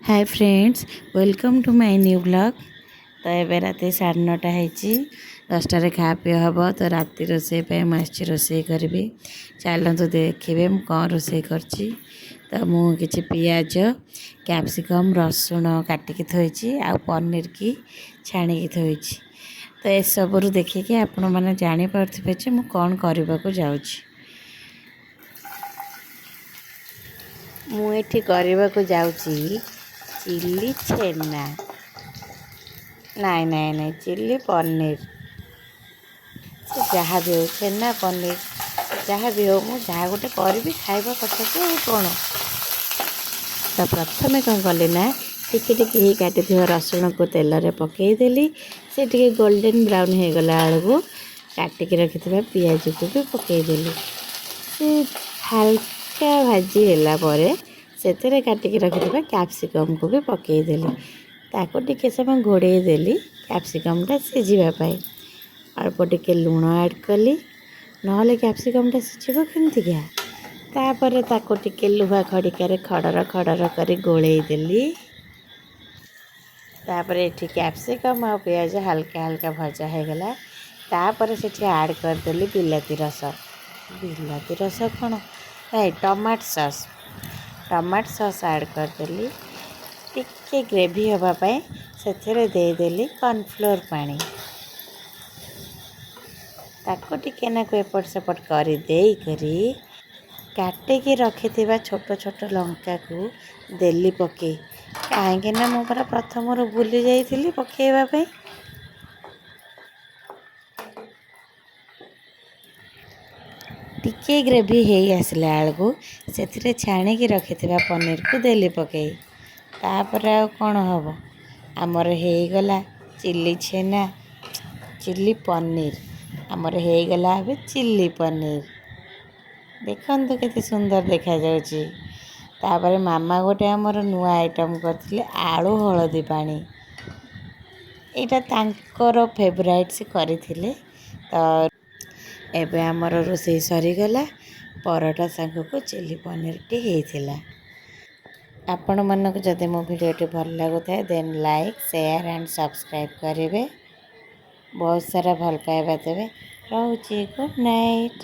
Hi friends, welcome to my new blog. तो ये रात 9:30 होती 10टार खा पी हम तो राति रोषे पे मुझे रोषे करी। चलतु देखिए मुझे कौन रोषे कर तो मुझे पियाज कैप्सिकम रसुण काटिकी थोड़ी आ पनीर की छाणिकी थोड़ी। तो ये सबू देखिए आपण मैंने जापारे मुझे कौन करने को जाऊँगी। मुझे करने को जाऊँगी चिल्ली छेना, नाई चिल्ली पनीर से जहाँ भी हो, छेना पनीर जहाँ भी हो, मुझे जहाँ गोटे करी खाइबा कथा तो कौन। तो प्रथम कौन कली ना टिके ही काटी रसुण को तेल रे पकईदेली। से टे गोल्डन ब्राउन हो गला बेलू काटिकी रखि पियाज को भी पकईदेली। से हल्का भाजी है से काटिकी रखि कैप्सिकम को भी पकईदेली। ताको टिके समय घोड़े देली कैप्सिकमटा सिझापी। अल्प टिके लुण ऐड कली ना कैप्सिकमटा सिझब केमती क्या। तापर ताको टिके लुहा खड़िकार खड़र खड़र कर गोलैदेली। तापर ये कैप्सिकम आ पियाज हल्का हल्का भजा हो गला। तापर से ऐड करदेली बिलाती रस। बिलाती रस कौन नहीं टमाटो सॉस ऐड करदेली। टिके ग्रेवी होगापाई से देदेली कॉर्नफ्लोर पानी। ताको टिके ना को एपट सेपट कर करी काटिकी रखि छोट छोट लंका को देली पकई। कहीं मुझे प्रथम भूली जाइली पकईवाई। टिके ग्रेवी हो आसला बेलू से छाणिकी रखि पनीर को देली पकई। तापर आ कौन हम आमर हो गला चिल्ली छेना चिल्ली पनीर आमर हो गला अब चिल्ली पनीर। देखु केते सुंदर देखा जाउची। तापर मामा गोटे आमर नुआ आइटम करथिले आलू हलदी पानी। एटा तांकर फेवराइट से करथिले। तो एबे आमर रोषे सरीगला। परोटा सांग को चिल्ली पनीर टी होइथिला। आपण मानक जदि मो वीडियो भल लगुता then like share and subscribe करेंगे। बहुत सारा भल पाइबा देवे। Ruchi good night.